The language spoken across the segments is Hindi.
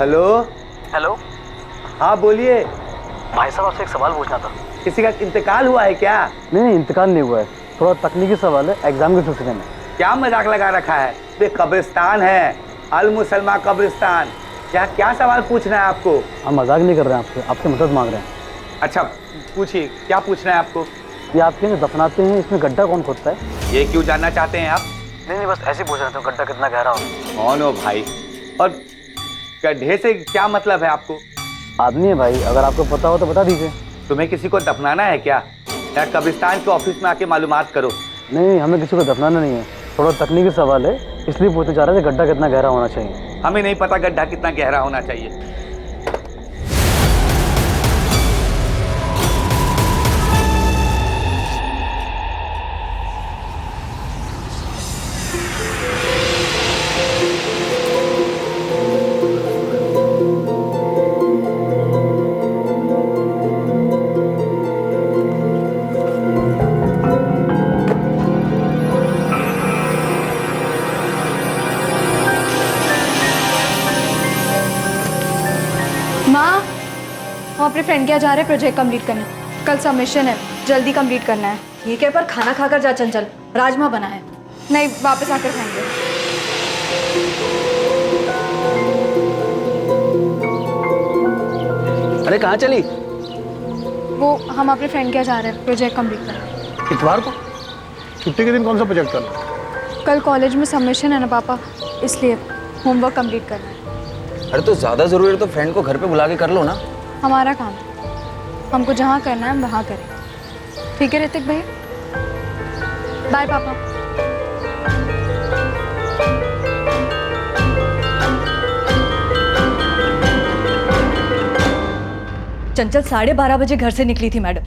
हेलो। हेलो। हाँ बोलिए। भाई साहब आपसे एक सवाल पूछना था। किसी का इंतकाल हुआ है क्या? नहीं, इंतकाल नहीं हुआ है, थोड़ा तकनीकी सवाल है एग्जाम के सिलसिले में। क्या मजाक लगा रखा है? ये कब्रिस्तान है, अल मुसलमान कब्रिस्तान। क्या क्या सवाल पूछना है आपको? हम मजाक नहीं कर रहे हैं, आपसे आपसे मदद मांग रहे हैं। अच्छा पूछिए, क्या पूछना है आपको? ये आपके यहाँ दफनाते हैं, इसमें गड्ढा कौन खोदता है? ये क्यों जानना चाहते हैं आप? नहीं बस ऐसे ही पूछ रहे थे गड्ढा कितना गहरा हो। कौन हो भाई? और गड्ढे से क्या मतलब है आपको? आदमी है भाई, अगर आपको पता हो तो बता दीजिए। तुम्हें किसी को दफनाना है क्या? या कब्रिस्तान के ऑफिस में आके मालूमात करो। नहीं, हमें किसी को दफनाना नहीं है, थोड़ा तकनीकी सवाल है, इसलिए पूछना चाह रहे थे गड्ढा कितना गहरा होना चाहिए। हमें नहीं पता गड्ढा कितना गहरा होना चाहिए। माँ, हम अपने फ्रेंड के यहाँ जा रहे हैं प्रोजेक्ट कंप्लीट करने। कल सबमिशन है, जल्दी कंप्लीट करना है। ठीक है, पर खाना खाकर जा चंचल, राजमा बना है। नहीं, वापस आकर खाएंगे। अरे कहाँ चली? वो हम अपने फ्रेंड के यहाँ जा रहे हैं प्रोजेक्ट कंप्लीट करने। इतवार को छुट्टी के दिन कौन सा प्रोजेक्ट करना है? कल कॉलेज में सबमिशन है ना पापा, इसलिए होमवर्क कंप्लीट करना है। अरे तो ज्यादा जरूरी है तो फ्रेंड को घर पे बुला के कर लो ना। हमारा काम है, हमको जहाँ करना है हम वहाँ करें। ठीक है ऋतिक भाई, बाय पापा। चंचल 12:30 बजे घर से निकली थी मैडम,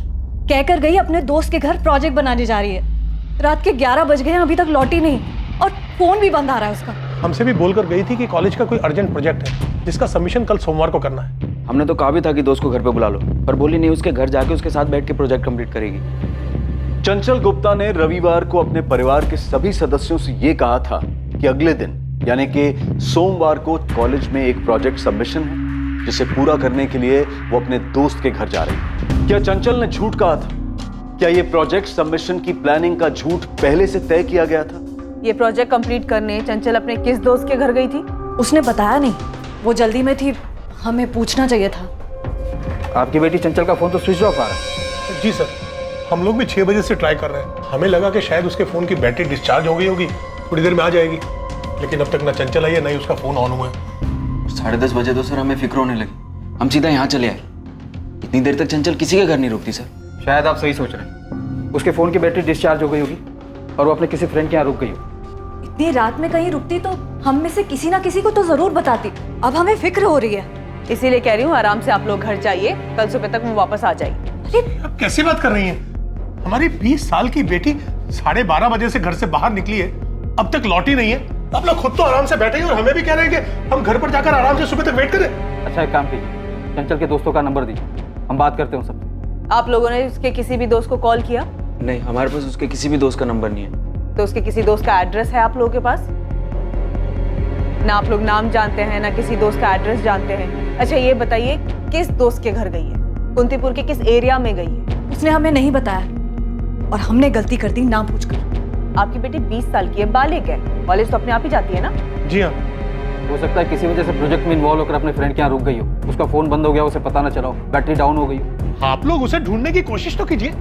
कहकर गई अपने दोस्त के घर प्रोजेक्ट बनाने जा रही है। रात के 11 बज गए हैं, अभी तक लौटी नहीं, और फोन भी बंद आ रहा है उसका। हमसे भी बोलकर गई थी कि कॉलेज का कोई अर्जेंट प्रोजेक्ट है जिसका सबमिशन कल सोमवार को करना है। हमने तो कहा भी था कि दोस्त को घर पे बुला लो, पर बोली नहीं, उसके घर जाके उसके साथ बैठ के प्रोजेक्ट कंप्लीट करेगी। चंचल गुप्ता ने रविवार को अपने परिवार के सभी सदस्यों से यह कहा था कि अगले दिन यानी कि सोमवार को कॉलेज में एक प्रोजेक्ट सबमिशन है जिसे पूरा करने के लिए वो अपने दोस्त के घर जा रही है। क्या चंचल ने झूठ कहा था? क्या यह प्रोजेक्ट सबमिशन की प्लानिंग का झूठ पहले से तय किया गया था? ये प्रोजेक्ट कंप्लीट करने चंचल अपने किस दोस्त के घर गई थी? उसने बताया नहीं, वो जल्दी में थी, हमें पूछना चाहिए था। आपकी बेटी चंचल का फोन तो स्विच ऑफ आ रहा है। जी सर, हम लोग भी 6 बजे से ट्राई कर रहे हैं। हमें लगा कि शायद उसके फोन की बैटरी डिस्चार्ज हो गई होगी, थोड़ी देर में आ जाएगी, लेकिन अब तक ना चंचल आई है ना ही उसका फोन ऑन हुआ है। 10:30 बजे तो सर हमें फिक्र होने लगी, हम सीधा यहाँ चले आए। इतनी देर तक चंचल किसी के घर नहीं रुकती सर। शायद आप सही सोच रहे हैं, उसके फोन की बैटरी डिस्चार्ज हो गई होगी और वो अपने किसी फ्रेंड के यहाँ रुक गई हो। इतनी रात में कहीं रुकती तो हम में से किसी ना किसी को तो जरूर बताती। अब हमें फिक्र हो रही है, इसीलिए कह रही हूँ आराम से आप लोग घर जाइए, कल सुबह तक वो वापस आ जाएगी। अब कैसी बात कर रही हैं? हमारी 20 साल की बेटी 12:30 बजे से घर से बाहर निकली है, अब तक लौटी नहीं है। आप लोग खुद तो आराम से बैठे हैं और हमें भी कह रहे हैं कि हम घर पर जाकर आराम से सुबह तक वेट करें। अच्छा एक काम कीजिए, चंचल के दोस्तों का नंबर दीजिए, हम बात करते हैं सब। आप लोगों ने उसके किसी भी दोस्त को कॉल किया? नहीं, हमारे पास उसके किसी भी दोस्त का नंबर नहीं है। तो उसके किसी दोस्त का एड्रेस है आप लोगों के पास? ना आप लोग नाम जानते हैं ना किसी दोस्त का एड्रेस जानते हैं। अच्छा ये बताइए किस दोस्त के घर गई है, कुंतीपुर के किस एरिया में गई है? उसने हमें नहीं बताया और हमने गलती कर दी ना पूछकर। आपकी बेटी 20 साल की है, बालिग है, कॉलेज तो अपने आप ही जाती है ना? जी हाँ। हो सकता है किसी वजह से प्रोजेक्ट में इन्वॉल्व होकर अपने फ्रेंड के यहाँ रुक गई हो, उसका फोन बंद हो गया, उसे पता ना चला हो, बैटरी डाउन हो गई हो। आप लोग उसे ढूंढने की कोशिश तो कीजिए,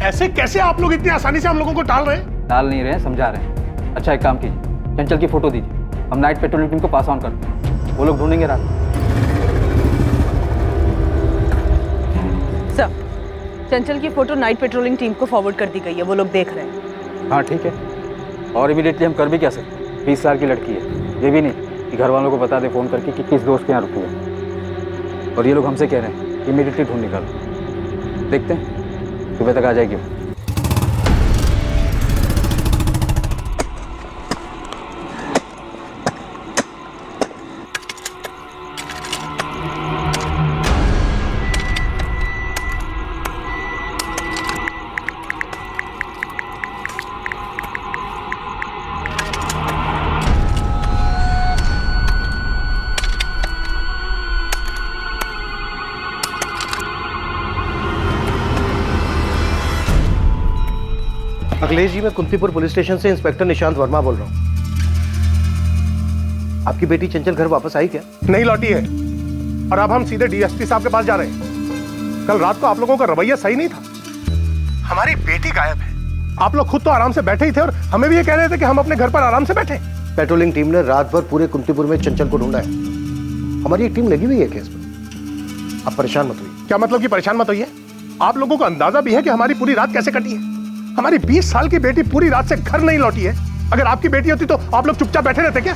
ऐसे कैसे आप लोग इतनी आसानी से हम लोगों को टाल रहे हैं? टाल नहीं रहे हैं, समझा रहे हैं। अच्छा एक काम कीजिए, चंचल की फोटो दीजिए, हम नाइट पेट्रोलिंग टीम को पास ऑन करते हैं, वो लोग ढूंढेंगे रात। सर, चंचल की फोटो नाइट पेट्रोलिंग टीम को फॉरवर्ड कर दी गई है, वो लोग देख रहे हैं। हाँ ठीक है, और इमीडिएटली हम कर भी क्या सकते हैं, 20 साल की लड़की है, ये भी नहीं कि घर वालों को बता दे फोन करके कि किस दोस्त के यहाँ रुकी है। और ये लोग हमसे कह रहे हैं इमीडिएटली ढूंढ निकालो, देखते हैं सुबह तक आ जाएगी। अखिलेश जी, मैं कुंतीपुर पुलिस स्टेशन से इंस्पेक्टर निशांत वर्मा बोल रहा हूँ। आपकी बेटी चंचल घर वापस आई क्या? नहीं लौटी है, और अब हम सीधे डीएसपी साहब के पास जा रहे हैं। कल रात को आप लोगों का रवैया सही नहीं था। हमारी बेटी गायब है। आप लोग खुद तो आराम से बैठे ही थे और हमें भी ये कह रहे थे कि हम अपने घर पर आराम से बैठे। पेट्रोलिंग टीम ने रात भर पूरे कुंतीपुर में चंचल को ढूंढा है। हमारी एक टीम लगी हुई है केस में। आप परेशान मत होइए। क्या मतलब कि परेशान मत होइए? आप लोगों को अंदाजा भी है कि हमारी पूरी रात कैसे कटी है? हमारी 20 साल की बेटी पूरी रात से घर नहीं लौटी है। अगर आपकी बेटी होती तो आप लोग चुपचाप बैठे रहते क्या?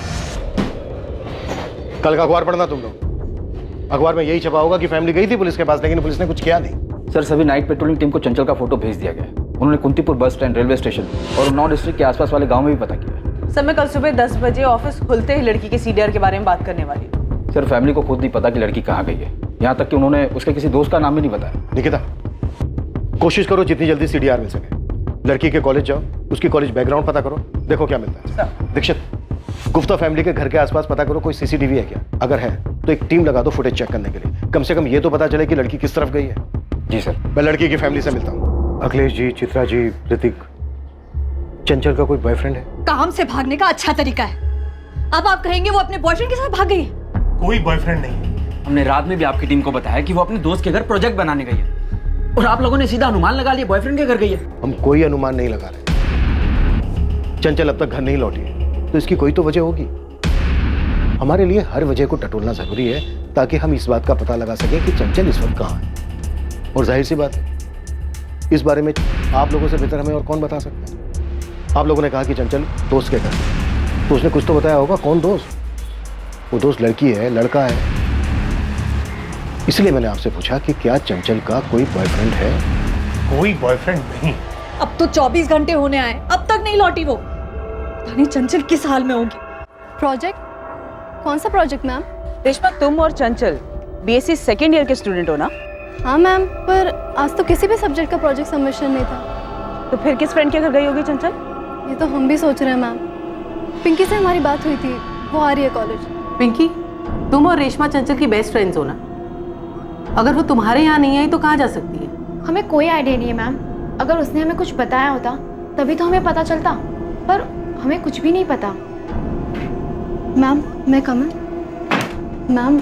कल का अखबार पढ़ना तुम लोग। अखबार में यही छपा होगा कि फैमिली गई थी पुलिस के पास, लेकिन पुलिस ने कुछ किया नहीं। सर सभी नाइट पेट्रोलिंग टीम को चंचल का फोटो भेज दिया गया है। उन्होंने कुंतीपुर बस स्टैंड, रेलवे स्टेशन और नॉर्थ डिस्ट्रिक्ट के आसपास वाले गांव में भी पता किया। सर मैं कल सुबह 10 बजे ऑफिस खुलते ही लड़की के सीडीआर के बारे में बात करने वाली हूँ। सर फैमिली को खुद नहीं पता कि लड़की कहाँ गई है, यहाँ तक कि उन्होंने उसके किसी दोस्त का नाम भी नहीं बताया। निकिता, कोशिश करो जितनी जल्दी सीडीआर मिल सके। लड़की के कॉलेज जाओ, उसकी कॉलेज बैकग्राउंड पता करो, देखो क्या मिलता है। दीक्षित, गुप्ता फैमिली के घर के आसपास पता करो कोई सीसीटीवी है क्या। अगर है तो एक टीम लगा दो फुटेज चेक करने के लिए। कम से कम ये तो पता चले कि लड़की किस तरफ गई है। जी सर। मैं लड़की की फैमिली से मिलता हूँ। अखिलेश जी, चित्रा जी, ऋतिक, चंचल का कोई बॉयफ्रेंड है? काम से भागने का अच्छा तरीका है। अब आप कहेंगे वो अपने बॉयफ्रेंड के साथ भाग गई है? कोई बॉयफ्रेंड नहीं है। हमने रात में भी आपकी टीम को बताया कि वो अपने दोस्त के घर प्रोजेक्ट बनाने गई है, और आप लोगों ने सीधा अनुमान लगा लिया बॉयफ्रेंड के घर गई है। हम कोई अनुमान नहीं लगा रहे। चंचल अब तक घर नहीं लौटी है, तो इसकी कोई तो वजह होगी। हमारे लिए हर वजह को टटोलना जरूरी है ताकि हम इस बात का पता लगा सकें कि चंचल इस वक्त कहाँ है। और जाहिर सी बात है, इस बारे में आप लोगों से बेहतर हमें और कौन बता सकता है। आप लोगों ने कहा कि चंचल दोस्त के घर, तो उसने कुछ तो बताया होगा। कौन दोस्त? वो दोस्त लड़की है, लड़का है? इसलिए मैंने आपसे पूछा कि क्या चंचल का कोई बॉयफ्रेंड है? कोई बॉयफ्रेंड नहीं। अब तो 24 घंटे होने आए, अब तक नहीं लौटी वो। पता नहीं चंचल किस हाल में होगी। प्रोजेक्ट? कौन सा प्रोजेक्ट मैम? रेशमा, तुम और चंचल बीएससी सेकेंड ईयर के स्टूडेंट हो ना? हाँ मैम, पर आज तो किसी भी सब्जेक्ट का प्रोजेक्ट सबमिशन नहीं था। तो फिर किस फ्रेंड के घर गई होगी चंचल? ये तो हम भी सोच रहे हैं मैम। पिंकी से हमारी बात हुई थी, वो आ रही है कॉलेज। पिंकी, तुम और रेशमा चंचल की बेस्ट फ्रेंड्स हो ना? अगर वो तुम्हारे यहाँ नहीं आई तो कहाँ जा सकती है? हमें कोई आइडिया नहीं है मैम। अगर उसने हमें कुछ बताया होता तभी तो हमें पता चलता, पर हमें कुछ भी नहीं पता। मैम मैं कम मैम,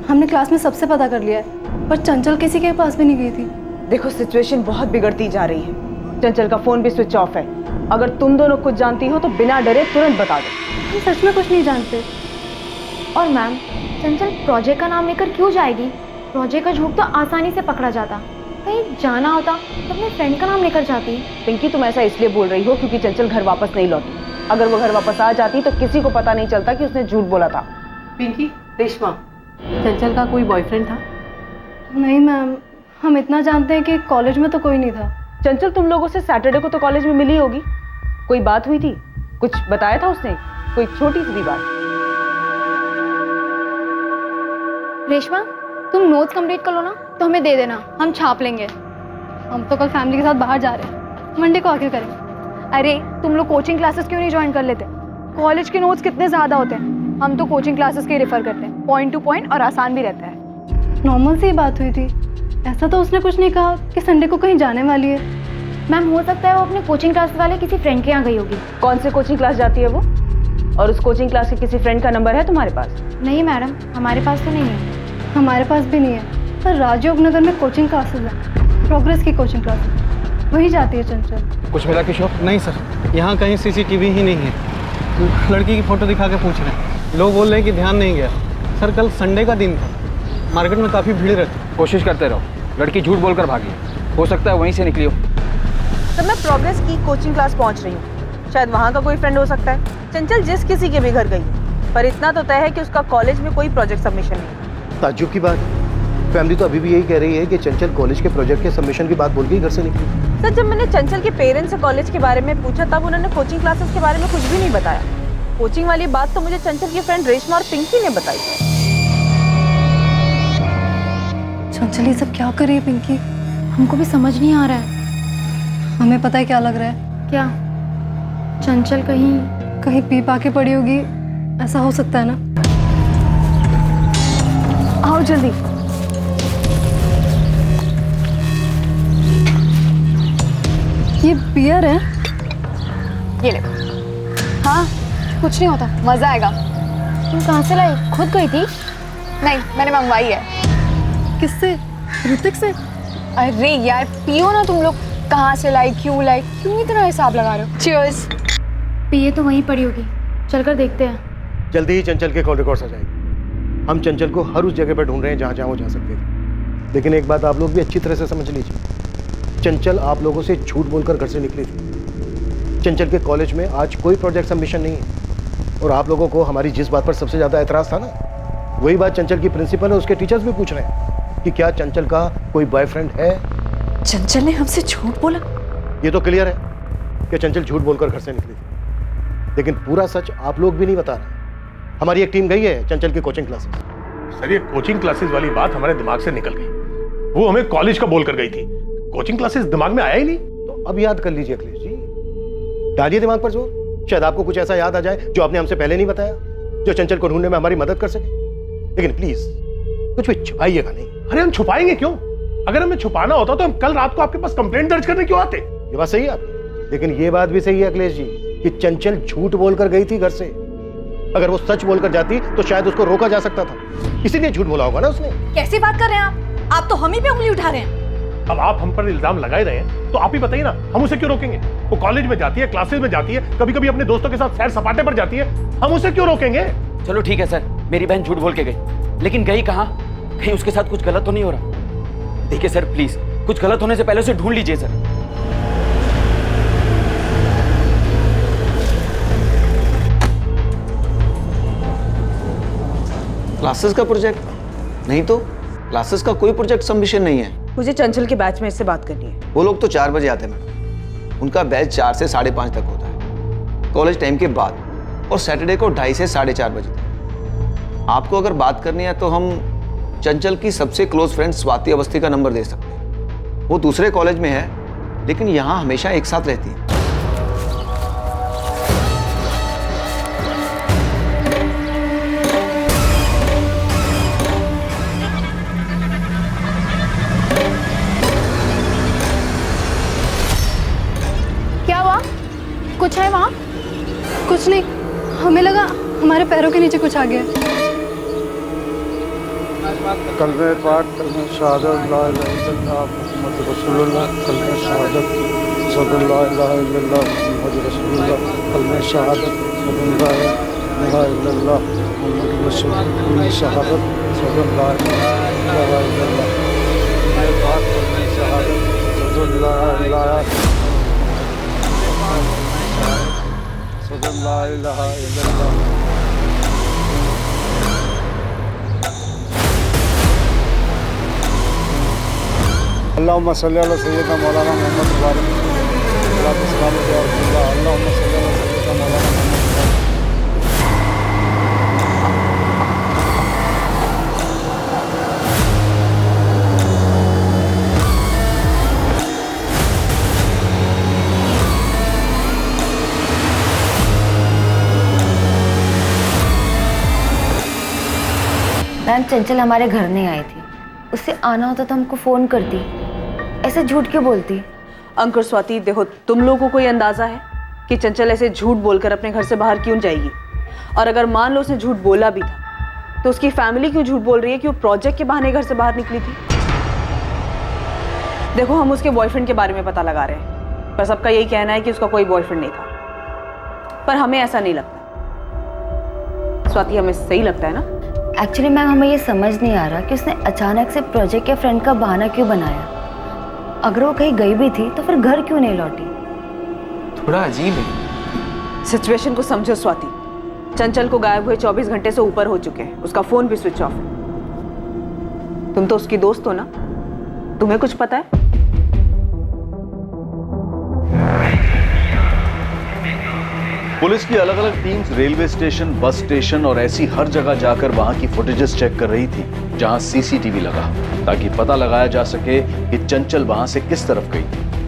हमने क्लास में सबसे पता कर लिया है, पर चंचल किसी के पास भी नहीं गई थी। देखो सिचुएशन बहुत बिगड़ती जा रही है। चंचल का फोन भी स्विच ऑफ है। अगर तुम दोनों कुछ जानती हो तो बिना डरे तुरंत बता दो। हम सच में कुछ नहीं जानते। और मैम, चंचल प्रोजेक्ट का नाम लेकर क्यों जाएगी? प्रोजेक्ट का झूठ तो आसानी से पकड़ा जाता। कहीं जाना होता तो अपने फ्रेंड का नाम लेकर जाती। पिंकी, तुम ऐसा इसलिए बोल रही हो क्योंकि चंचल घर वापस नहीं लौटी। अगर वो घर वापस आ जाती तो किसी को पता नहीं चलता कि उसने झूठ बोला था। पिंकी, रेशमा, चंचल का कोई बॉयफ्रेंड था? नहीं मैम, हम इतना जानते हैं कि कॉलेज में तो कोई नहीं था। चंचल तुम लोगों से सैटरडे को तो कॉलेज में मिली होगी, कोई बात हुई थी? कुछ बताया था उसने? कोई छोटी सी भी बात? रेशमा, तुम नोट्स कंप्लीट कर लो ना, तो हमें दे देना, हम छाप लेंगे। हम तो कल फैमिली के साथ बाहर जा रहे हैं, मंडे को आके करेंगे। अरे तुम लोग कोचिंग क्लासेस क्यों नहीं ज्वाइन कर लेते? कॉलेज के नोट्स कितने ज़्यादा होते हैं। हम तो कोचिंग क्लासेस के रेफर करते हैं, पॉइंट टू पॉइंट और आसान भी रहता है। नॉर्मल सी बात हुई थी, ऐसा तो उसने कुछ नहीं कहा कि संडे को कहीं जाने वाली है। मैम, हो सकता है वो अपने कोचिंग क्लास वाले किसी फ्रेंड के यहाँ गई होगी। कौन से कोचिंग क्लास जाती है वो? और उस कोचिंग क्लास के किसी फ्रेंड का नंबर है तुम्हारे पास? नहीं मैडम, हमारे पास तो नहीं है। हमारे पास भी नहीं है, पर राजयोग नगर में कोचिंग क्लासेस है, प्रोग्रेस की कोचिंग क्लासेस, वही जाती है चंचल। कुछ मिला किशोर? नहीं सर, यहाँ कहीं सीसीटीवी ही नहीं है। लड़की की फोटो दिखा के पूछ रहे हैं, लोग बोल रहे हैं कि ध्यान नहीं गया। सर कल संडे का दिन था, मार्केट में काफ़ी भीड़ रहती। कोशिश करते रहो, लड़की झूठ बोलकर भागी, हो सकता है वहीं से निकली हो। तो मैं प्रोग्रेस की कोचिंग क्लास पहुंच रही हूँ, शायद वहाँ का कोई फ्रेंड हो सकता है। चंचल जिस किसी के भी घर गई, पर इतना तो तय है कि उसका कॉलेज में कोई प्रोजेक्ट सबमिशन नहीं। ताज्जुब की बात, फैमिली तो अभी भी यही कह रही है कि चंचल कॉलेज के प्रोजेक्ट के सबमिशन की बात बोल के घर से निकली। सर जब मैंने चंचल के पेरेंट्स से कॉलेज के बारे में पूछा तब उन्होंने कोचिंग क्लासेस के बारे में कुछ भी नहीं बताया। कोचिंग वाली बात तो मुझे चंचल की फ्रेंड रेशमा और पिंकी ने बताई। चंचल ये सब क्या कर रही है पिंकी? हमको भी समझ नहीं आ रहा है। हमें पता है क्या लग रहा है। क्या? चंचल कहीं पी पा के पड़ी होगी, ऐसा हो सकता है ना? आओ जल्दी। ये बियर है। ये ले। हाँ, कुछ नहीं होता, मजा आएगा। तुम कहाँ से लाई? खुद गई थी? नहीं, मैंने मंगवाई है। किससे? ऋतिक से? अरे यार पियो ना तुम लोग। कहाँ से लाई, क्यों इतना हिसाब लगा रहे हो? चीयर्स। पिए तो वहीं पड़ी होगी, चलकर देखते हैं। जल्दी ही चंचल के कॉल रिकॉर्ड्स आ जाएंगे। हम चंचल को हर उस जगह पर ढूंढ रहे हैं जहाँ जहाँ वो जा सकते थे। लेकिन एक बात आप लोग भी अच्छी तरह से समझ लीजिए, चंचल आप लोगों से झूठ बोलकर घर से निकली थी। चंचल के कॉलेज में आज कोई प्रोजेक्ट सबमिशन नहीं है। और आप लोगों को हमारी जिस बात पर सबसे ज़्यादा एतराज़ था ना, वही बात चंचल की प्रिंसिपल और उसके टीचर्स भी पूछ रहे हैं कि क्या चंचल का कोई बॉयफ्रेंड है। चंचल ने हमसे झूठ बोला? ये तो क्लियर है कि चंचल झूठ बोलकर घर से निकली थी, लेकिन पूरा सच आप लोग भी नहीं बता रहे। हमारी एक टीम गई है चंचल की कोचिंग क्लासेस। सर ये कोचिंग क्लासेस वाली बात हमारे दिमाग से निकल गई। वो हमें कॉलेज का बोल कर गई थी, कोचिंग क्लासेस दिमाग में आया ही नहीं। तो अब याद कर लीजिए अखिलेश जी, डालिए दिमाग पर जोर। शायद आपको कुछ ऐसा याद आ जाए जो आपने हमसे पहले नहीं बताया, जो चंचल को ढूंढने में हमारी मदद कर सके। लेकिन प्लीज कुछ भी छुपाइएगा नहीं। अरे हम छुपाएंगे क्यों? अगर हमें छुपाना होता तो हम कल रात को आपके पास कंप्लेंट दर्ज करने क्यों आते? ये बात सही है आपकी, लेकिन ये बात भी सही है अखिलेश जी कि चंचल झूठ बोलकर गई थी घर से। अगर वो सच बोलकर जाती तो शायद उसको रोका जा सकता था, इसीलिए झूठ बोला होगा ना उसने। कैसी बात कर रहे हैं आप तो हम ही पे उंगली उठा रहे हैं। अब आप हम पर इल्जाम लगा ही रहे हैं तो आप ही बताइए ना, हम उसे क्यों रोकेंगे? वो कॉलेज में जाती है, क्लासेस में जाती है, कभी कभी अपने दोस्तों के साथ सैर सपाटे पर जाती है, हम उसे क्यों रोकेंगे? चलो ठीक है सर, मेरी बहन झूठ बोल के गई, लेकिन गई कहाँ? कहीं उसके साथ कुछ गलत तो नहीं हो रहा? देखिए सर प्लीज, कुछ गलत होने से पहले उसे ढूंढ लीजिए सर। क्लासेस का प्रोजेक्ट नहीं, तो क्लासेस का कोई प्रोजेक्ट सबमिशन नहीं है। मुझे चंचल के बैच में इससे बात करनी है। वो लोग तो 4 बजे आते हैं मैडम, उनका बैच 4 से 5:30 तक होता है, कॉलेज टाइम के बाद, और सैटरडे को 2:30 से 4:30 बजे तक। आपको अगर बात करनी है तो हम चंचल की सबसे क्लोज फ्रेंड स्वाति अवस्थी का नंबर दे सकते हैं। वो दूसरे कॉलेज में है, लेकिन यहाँ हमेशा एक साथ रहती है। क्या हुआ? कुछ है वहाँ? कुछ नहीं, हमें लगा हमारे पैरों के नीचे कुछ आ गया। कलमे पाक, कलमे शहादत, ला इलाहा इल्लल्लाह मुहम्मद रसूलुल्लाह, कलमे शहादत, सल्लल्लाहु अलैहि वसल्लम मुहम्मद रसूलुल्लाह, कलमे शहादत, सल्लल्लाहु अलैहि वसल्लम मुहम्मद रसूलुल्लाह, कलमे शहादत, सल्लल्लाहु अलैहि वसल्लम, कलमे पाक, कलमे शहादत, सल्लल्लाहु अलैहि वसल्लम। अल्लाहुम्मा सल्ली अला सय्यिदना मौलाना मोहम्मद वाले सलाम या रसूलुल्लाह। अल्लाहुम्मा सल्ली अला सय्यिदना मौलाना मोहम्मद। मैम चंचल हमारे घर नहीं आई थी, उससे आना होता तो हमको फ़ोन करती, ऐसे झूठ क्यों बोलती? अंकुर स्वाति देखो, तुम लोगों को कोई अंदाजा है कि चंचल ऐसे झूठ बोलकर अपने घर से बाहर क्यों जाएगी? और अगर मान लो उसने झूठ बोला भी था तो उसकी फैमिली क्यों झूठ बोल रही है कि वो प्रोजेक्ट के बहाने घर से बाहर निकली थी? देखो हम उसके बॉयफ्रेंड के बारे में पता लगा रहे हैं, पर सबका यही कहना है कि उसका कोई बॉयफ्रेंड नहीं था, पर हमें ऐसा नहीं लगता। स्वाति हमें सही लगता है ना? एक्चुअली मैम हमें ये समझ नहीं आ रहा कि उसने अचानक से प्रोजेक्ट या फ्रेंड का बहाना क्यों बनाया। अगर वो कहीं गई भी थी तो फिर घर क्यों नहीं लौटी? थोड़ा अजीब है। सिचुएशन को समझो स्वाति, चंचल को गायब हुए 24 घंटे से ऊपर हो चुके हैं, उसका फोन भी स्विच ऑफ है। तुम तो उसकी दोस्त हो ना, तुम्हें कुछ पता है? पुलिस की अलग अलग teams railway station, bus station और ऐसी हर जगह जाकर वहां की फुटेजेस चेक कर रही थी जहां सीसीटीवी लगा, ताकि पता लगाया जा सके कि चंचल वहां से किस तरफ गई।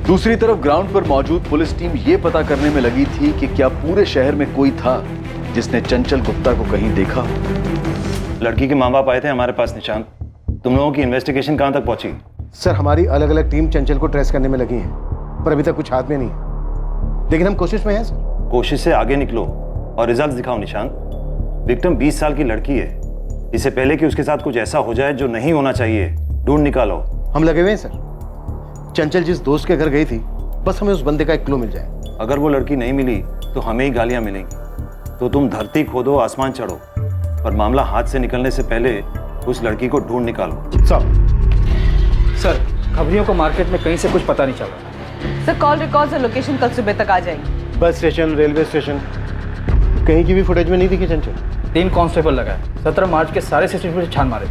दूसरी तरफ ग्राउंड पर मौजूद पुलिस टीम ये पता करने में लगी थी कि क्या पूरे शहर में कोई था जिसने चंचल गुप्ता को कहीं देखा। लड़की के माँ बाप आए थे हमारे पास निशांत, तुम लोगों की इन्वेस्टिगेशन कहाँ तक पहुंची? सर हमारी अलग अलग टीम चंचल को ट्रेस करने में लगी है, पर अभी तक कुछ हाथ में नहीं है, लेकिन हम कोशिश में हैं सर। कोशिश से आगे निकलो और रिजल्ट दिखाओ निशांत। विक्टिम 20 साल की लड़की है। इससे पहले कि उसके साथ कुछ ऐसा हो जाए जो नहीं होना चाहिए, ढूंढ निकालो। हम लगे हुए हैं सर। चंचल जिस दोस्त के घर गई थी, बस हमें उस बंदे का एक क्लू मिल जाए। अगर वो लड़की नहीं मिली तो हमें ही गालियां मिलेंगी। तो तुम धरती खोदो, आसमान चढ़ो, और मामला हाथ से निकलने से पहले उस लड़की को ढूंढ निकालो। सर खबरियों को मार्केट में कहीं से कुछ पता नहीं चल रहा। सर कॉल रिकॉर्ड्स और लोकेशन कल सुबह तक आ जाएगी। बस स्टेशन, रेलवे स्टेशन, कहीं की भी फुटेज में नहीं दिखी चंचल। 3 कांस्टेबल लगाए, 17 मार्च के सारे सीसीटीवी से छान मारे,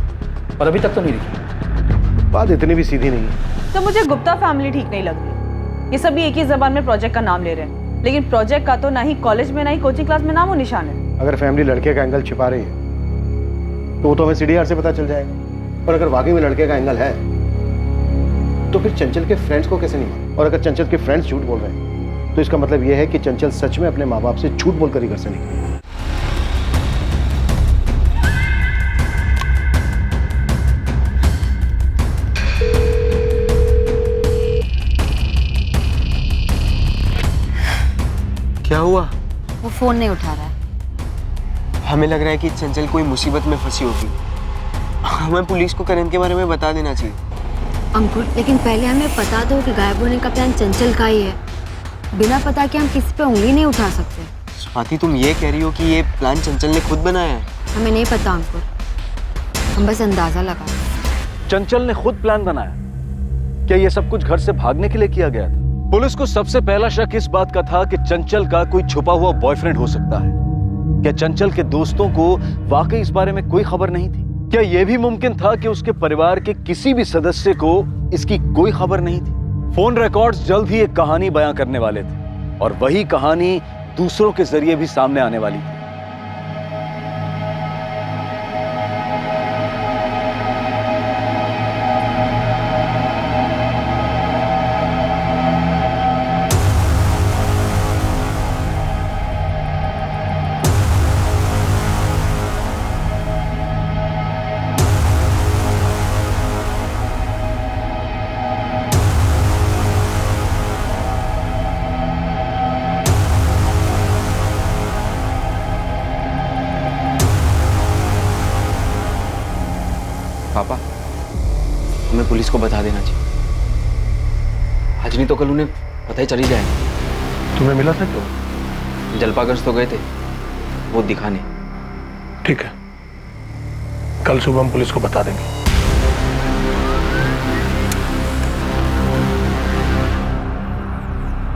पर अभी तक तो नहीं दिखी। बात इतनी भी सीधी नहीं है। तो मुझे गुप्ता फैमिली ठीक नहीं लग रही। ये सभी एक ही जबान में प्रोजेक्ट का नाम ले रहे हैं, लेकिन प्रोजेक्ट का तो ना ही कॉलेज में ना ही कोचिंग क्लास में नाम और निशान है। अगर फैमिली लड़के का एंगल छिपा रही है तो वो तो हमें सीडीआर से पता चल जाएगा। और अगर वाकई में लड़के का एंगल है तो फिर चंचल के फ्रेंड्स को कैसे नहीं मालूम? और अगर चंचल के फ्रेंड्स झूठ बोल रहे हैं तो इसका मतलब यह है कि चंचल सच में अपने माँ बाप से झूठ बोलकर ही घर से निकली। क्या हुआ? वो फोन नहीं उठा रहा है। हमें लग रहा है कि चंचल कोई मुसीबत में फंसी होगी। हमें पुलिस को करण के बारे में बता देना चाहिए। अंकुर, लेकिन पहले हमें पता दो कि गायब होने का प्लान चंचल का ही है। बिना पता के हम किसी पे उंगली नहीं उठा सकते। स्वाति, तुम ये कह रही हो कि ये प्लान चंचल ने खुद बनाया है? हमें नहीं पता अंकुर, हम बस अंदाजा लगा। चंचल ने खुद प्लान बनाया? क्या ये सब कुछ घर से भागने के लिए किया गया था? पुलिस को सबसे पहला शक इस बात का था कि चंचल का कोई छुपा हुआ बॉयफ्रेंड हो सकता है। क्या चंचल के दोस्तों को वाकई इस बारे में कोई खबर नहीं थी? क्या यह भी मुमकिन था कि उसके परिवार के किसी भी सदस्य को इसकी कोई खबर नहीं थी? फोन रिकॉर्ड्स जल्द ही एक कहानी बयां करने वाले थे, और वही कहानी दूसरों के जरिए भी सामने आने वाली थी। पापा, हमें पुलिस को बता देना चाहिए। आज नहीं तो कल उन्हें पता ही चली जाएगा। तुम्हें मिला था क्यों? जलपागंज तो गए थे वो दिखाने। ठीक है, कल सुबह हम पुलिस को बता देंगे।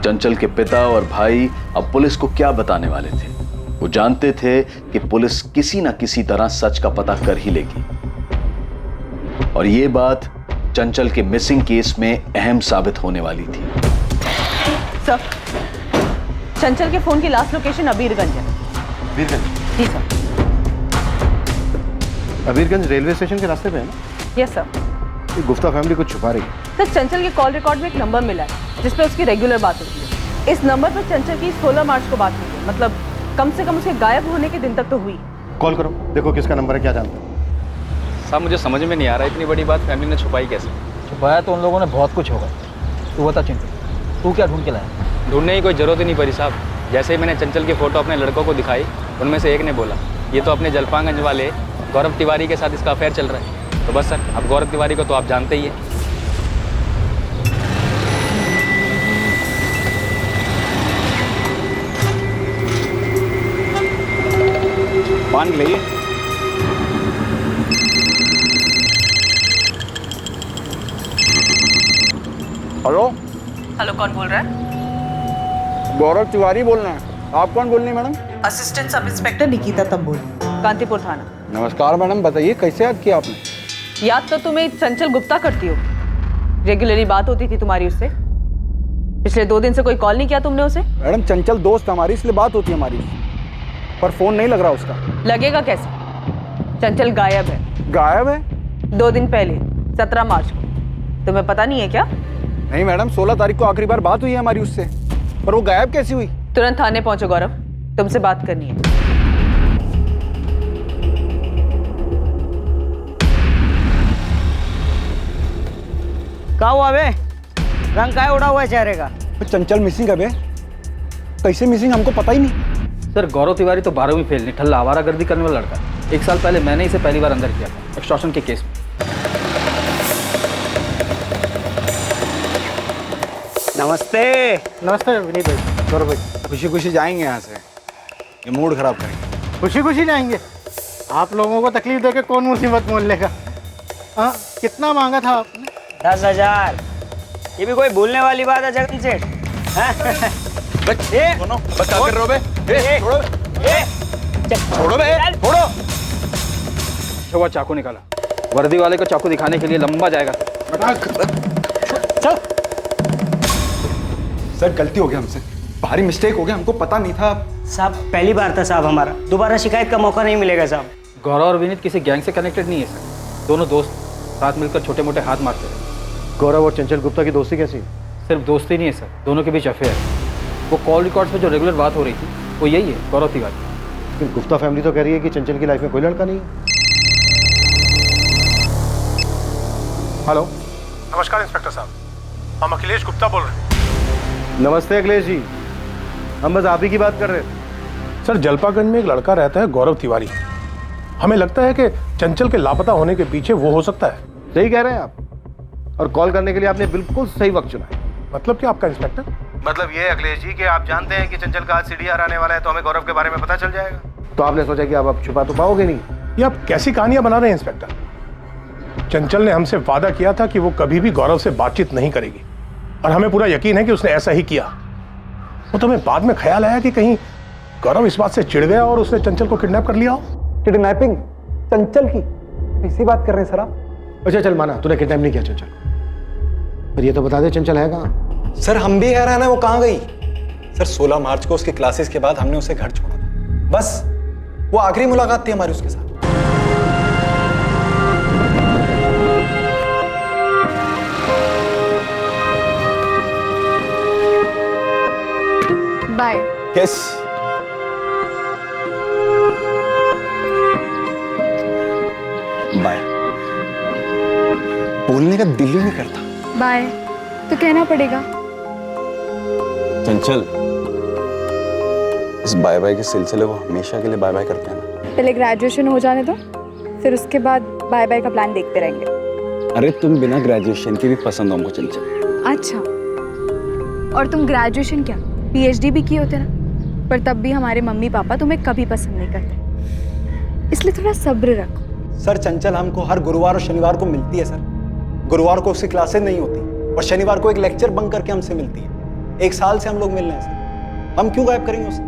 चंचल के पिता और भाई अब पुलिस को क्या बताने वाले थे? वो जानते थे कि पुलिस किसी ना किसी तरह सच का पता कर ही लेगी, और ये बात चंचल के मिसिंग केस में अहम साबित होने वाली थी। सर, चंचल के फोन की लास्ट लोकेशन अबीरगंज है। अबीरगंज? जी सर। अबीरगंज रेलवे स्टेशन के रास्ते पे है ना? Yes sir. ये गुप्ता फैमिली कुछ छुपा रही है। सर, चंचल के कॉल रिकॉर्ड में एक नंबर मिला है जिसपे उसकी रेगुलर बात होती है। इस नंबर पर चंचल की 16 मार्च को बात हुई है, मतलब कम से कम उसके गायब होने के दिन तक तो हुई। कॉल करो, देखो किसका नंबर है, क्या जानते हो? साहब मुझे समझ में नहीं आ रहा, इतनी बड़ी बात फैमिली ने छुपाई कैसे? छुपाया तो उन लोगों ने बहुत कुछ होगा। तू बता चिंटू, तू क्या ढूंढ के लाया? ढूंढने की कोई जरूरत ही नहीं पड़ी साहब। जैसे ही मैंने चंचल की फोटो अपने लड़कों को दिखाई, उनमें से एक ने बोला ये तो अपने जलपागंज वाले गौरव तिवारी के साथ इसका अफेयर चल रहा है। तो बस सर, अब गौरव तिवारी को तो आप जानते ही हैं। पान ले। हेलो हेलो, कौन बोल रहा है? गौरव तिवारी बोल रहे हैं। आप कौन बोल रही हैं madam? Assistant sub inspector Nikita Tamboli, Kantipur थाना। नमस्कार मैडम, बताइए कैसे याद किया आपने? याद तो तुम्हें चंचल गुप्ता करती हो। रेगुलरली बात होती थी तुम्हारी उससे। पिछले 2 दिन से कोई कॉल नहीं किया तुमने उसे? मैडम चंचल दोस्त हमारी, इसलिए बात होती है हमारी, पर फोन नहीं लग रहा उसका। लगेगा कैसे? चंचल गायब है। गायब है? 2 दिन पहले 17 मार्च को। तुम्हें पता नहीं है क्या? नहीं मैडम, 16 तारीख को आखिरी बार बात हुई है हमारी उससे, पर वो गायब कैसी हुई? तुरंत थाने पहुंचो गौरव, तुमसे बात करनी है। क्या हुआ बे? रंग क्या उड़ा हुआ है चेहरे का? चंचल मिसिंग है बे। कैसे मिसिंग हमको पता ही नहीं। सर गौरव तिवारी तो 12वीं फेल निठल्ला आवारागर्दी करने वाला लड़का है। 1 साल पहले मैंने इसे पहली बार अंदर किया था एक्सटॉर्शन के केस में। नमस्ते। नमस्ते विनीत भाई, गौरव भाई। खुशी खुशी जाएंगे यहाँ से, ये मूड खराब करेंगे। खुशी खुशी जाएंगे? आप लोगों को तकलीफ देके कौन मुसीबत मोल लेगा? हाँ, कितना मांगा था आपने? 10,000। ये भी कोई भूलने वाली बात है जगन सेठ? क्या कर रहे हो बे? छोड़ो बे, छोड़ो। वो चाकू निकाला। वर्दी वाले को चाकू दिखाने के लिए लंबा जाएगा। सर गलती हो गया हमसे, भारी मिस्टेक हो गया, हमको पता नहीं था। साहब पहली बार था साहब हमारा, दोबारा शिकायत का मौका नहीं मिलेगा साहब। गौरव और विनीत किसी गैंग से कनेक्टेड नहीं है सर, दोनों दोस्त साथ मिलकर छोटे मोटे हाथ मारते हैं। गौरव और चंचल गुप्ता की दोस्ती कैसी? सिर्फ दोस्ती नहीं है सर, दोनों के बीच अफेयर है। वो कॉल रिकॉर्ड्स पे जो रेगुलर बात हो रही थी वो यही है, गौरव तिवारी। लेकिन गुप्ता फैमिली तो कह रही है कि चंचल की लाइफ में कोई लड़का नहीं है। हेलो, नमस्कार इंस्पेक्टर साहब, हम अखिलेश गुप्ता बोल रहे हैं। नमस्ते अखिलेश जी, हम बस आप ही की बात कर रहे थे। सर जलपागंज में एक लड़का रहता है गौरव तिवारी, हमें लगता है कि चंचल के लापता होने के पीछे वो हो सकता है। सही कह रहे हैं आप, और कॉल करने के लिए आपने बिल्कुल सही वक्त चुना है। मतलब क्या आपका इंस्पेक्टर? मतलब ये अखिलेश जी कि आप जानते हैं कि चंचल का आज सीडीआर आने वाला है, तो हमें गौरव के बारे में पता चल जाएगा। तो आपने सोचा कि आप छुपा तो पाओगे नहीं। ये आप कैसी कहानियां बना रहे हैं इंस्पेक्टर? चंचल ने हमसे वादा किया था कि वो कभी भी गौरव से बातचीत नहीं करेगी, और हमें पूरा यकीन है कि उसने ऐसा ही किया। वो तो हमें बाद में ख्याल आया कि कहीं गौरव इस बात से चिढ़ गया और उसने चंचल को किडनैप कर लिया हो। किडनैपिंग चंचल की? ऐसी बात कर रहे हैं सर आप? अच्छा चल माना तूने किडनैप नहीं किया चंचल, पर ये तो बता दे चंचल है कहाँ? सर हम भी हैरान है वो कहाँ गई। सर 16 मार्च को उसके क्लासेस के बाद हमने उसे घर छोड़ा था, बस वो आखिरी मुलाकात थी हमारी उसके साथ। बाय। यस। बाय। बोलने का दिल ही नहीं करता। बाय तो कहना पड़ेगा। चंचल, इस बाय बाय के सिलसिले को हमेशा के लिए बाय बाय करते हैं ना। पहले ग्रेजुएशन हो जाने दो, फिर उसके बाद बाय बाय का प्लान देखते रहेंगे। अरे तुम बिना ग्रेजुएशन के भी पसंद हो हमको चंचल। अच्छा, और तुम ग्रेजुएशन क्या पीएचडी भी किए होते ना, पर तब भी हमारे मम्मी पापा तुम्हें कभी पसंद नहीं करते, इसलिए थोड़ा सब्र रखो। सर चंचल हमको हर गुरुवार और शनिवार को मिलती है सर। गुरुवार को उसकी क्लासेस नहीं होती और शनिवार को एक लेक्चर बंक करके हमसे मिलती है। 1 साल से हम लोग मिल रहे हैं सर, हम क्यों गायब करेंगे उसे?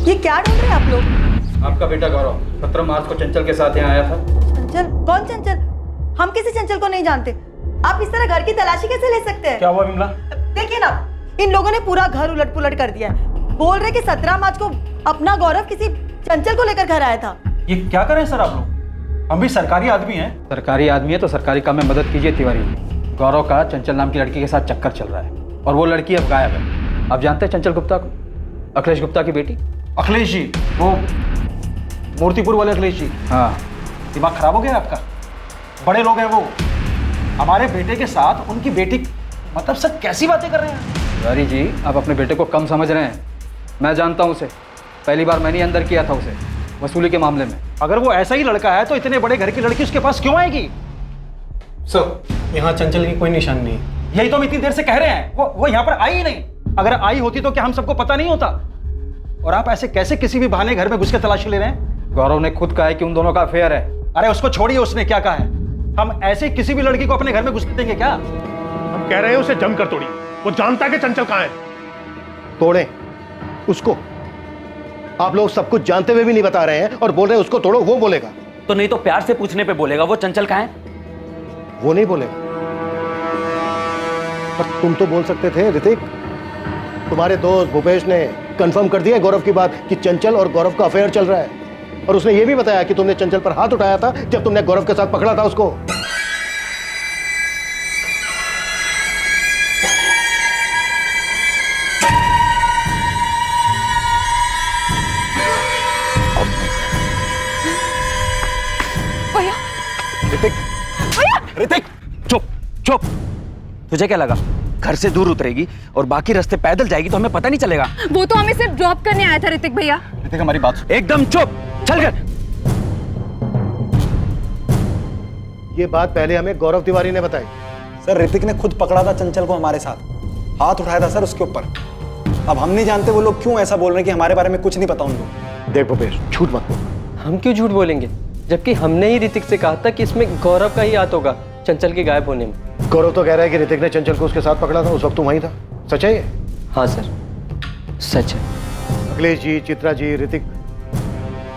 ये क्या ढूंढ रहे हैं आप लोग? आपका बेटा गौरव 17 मार्च को चंचल के साथ यहाँ आया था। चंचल? कौन चंचल? हम किसी चंचल को नहीं जानते। आप इस तरह घर की तलाशी कैसे ले सकते हैं? क्या हुआ विमला? देखिए ना, इन लोगों ने पूरा घर उलट पुलट कर दिया है। बोल रहे कि 17 मार्च को अपना गौरव किसी चंचल को लेकर घर आया था। ये क्या कर रहे हैं सर आप लोग? हम भी सरकारी आदमी हैं। सरकारी आदमी है तो सरकारी काम में मदद कीजिए तिवारी। गौरव का चंचल नाम की लड़की के साथ चक्कर चल रहा है और वो लड़की अब गायब है। आप जानते हैं चंचल गुप्ता को, अखिलेश गुप्ता की बेटी? अखिलेश जी, वो मूर्तिपुर वाले अखिलेश जी? हाँ। दिमाग खराब हो गया आपका? बड़े लोग हैं वो, हमारे बेटे के साथ उनकी बेटी, मतलब सर कैसी बातें कर रहे हैं? तिवारी जी आप अपने बेटे को कम समझ रहे हैं। मैं जानता हूँ उसे, पहली बार मैंने अंदर किया था उसे वसूली के मामले में। अगर वो ऐसा ही लड़का है तो इतने बड़े घर की लड़की उसके पास क्यों आएगी? सर यहाँ चंचल की कोई निशान नहीं। यही तो हम इतनी देर से कह रहे हैं, वो यहाँ पर आई ही नहीं। अगर आई होती तो क्या हम सबको पता नहीं होता? और आप ऐसे कैसे किसी भी बहाने घर में घुस के तलाशी ले रहे हैं? गौरव ने खुद कहा है कि उन दोनों का अफेयर है। अरे उसको छोड़िए, उसने क्या कहा है? हम ऐसे किसी भी लड़की को अपने घर में घुस देंगे क्या? हम कह रहे हैं उसे जमकर तोड़िए, वो जानता है कि चंचल कहाँ है। तोड़े उसको? आप लोग सब कुछ जानते हुए भी नहीं बता रहे हैं और बोल रहे हैं उसको तोड़ो, वो बोलेगा तो नहीं तो प्यार से पूछने पे बोलेगा वो चंचल कहाँ है? वो नहीं बोलेगा। पर तुम तो बोल सकते थे ऋतिक। तुम्हारे दोस्त भूपेश ने कंफर्म कर दिया गौरव की बात कि चंचल और गौरव का अफेयर चल रहा है, और उसने ये भी बताया कि तुमने चंचल पर हाथ उठाया था जब तुमने गौरव के साथ पकड़ा था उसको। ऋतिक, चुप चुप। तुझे क्या लगा घर से दूर उतरेगी और बाकी रास्ते पैदल जाएगी तो हमें पता नहीं चलेगा। वो तो हमें सिर्फ ड्रॉप करने आया था ऋतिक भैया। ऋतिक हमारी बात सुन। एकदम चुप, चल कर। ये बात पहले हमें गौरव तिवारी ने बताई। सर ऋतिक ने खुद पकड़ा था चंचल को हमारे साथ, हाथ उठाया था सर उसके ऊपर। अब हम नहीं जानते वो लोग क्यों ऐसा बोल रहे हैं कि हमारे बारे में कुछ नहीं पता उनको। देख भूपेश, झूठ मत बोल। हम क्यों झूठ बोलेंगे, जबकि हमने ही ऋतिक से कहा था कि इसमें गौरव का ही हाथ होगा चंचल के गायब होने में। गौरव तो कह रहा है कि ऋतिक ने चंचल को उसके साथ पकड़ा था, उस वक्त तू वहीं था। सच है ये? हाँ सर, सच है। अखिलेश जी, चित्रा जी, ऋतिक,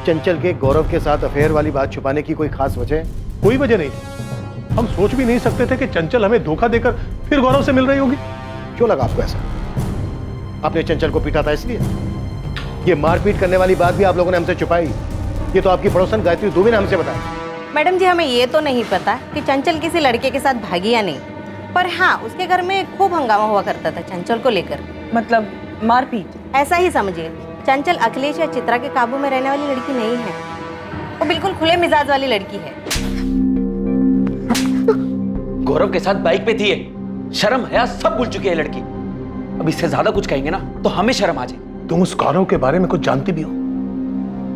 चंचल के गौरव के साथ अफेयर वाली बात छुपाने की कोई खास वजह है? कोई वजह नहीं थी। हम सोच भी नहीं सकते थे कि चंचल हमें धोखा देकर फिर गौरव से मिल रही होगी। क्यों लगा आपको ऐसा? आपने चंचल को पीटा था इसलिए? ये मारपीट करने वाली बात भी आप लोगों ने हमसे छुपाई। ये तो आपकी पड़ोसन गायत्री दुबे ने हमसे बताया। मैडम जी, हमें ये तो नहीं पता कि चंचल किसी लड़के के साथ भागी या नहीं, पर हाँ उसके घर में खूब हंगामा हुआ करता था चंचल को लेकर। मतलब मारपीट? ऐसा ही समझिए। चंचल अखिलेश या चित्रा के काबू में रहने वाली लड़की नहीं है, वो बिल्कुल खुले मिजाज वाली लड़की है। गौरव के साथ बाइक पे थी ये। शर्म हया सब भूल चुकी है लड़की। अब इससे ज्यादा कुछ कहेंगे ना तो हमें शर्म आ जाए। तुम उस गौरव के बारे में कुछ जानती भी हो?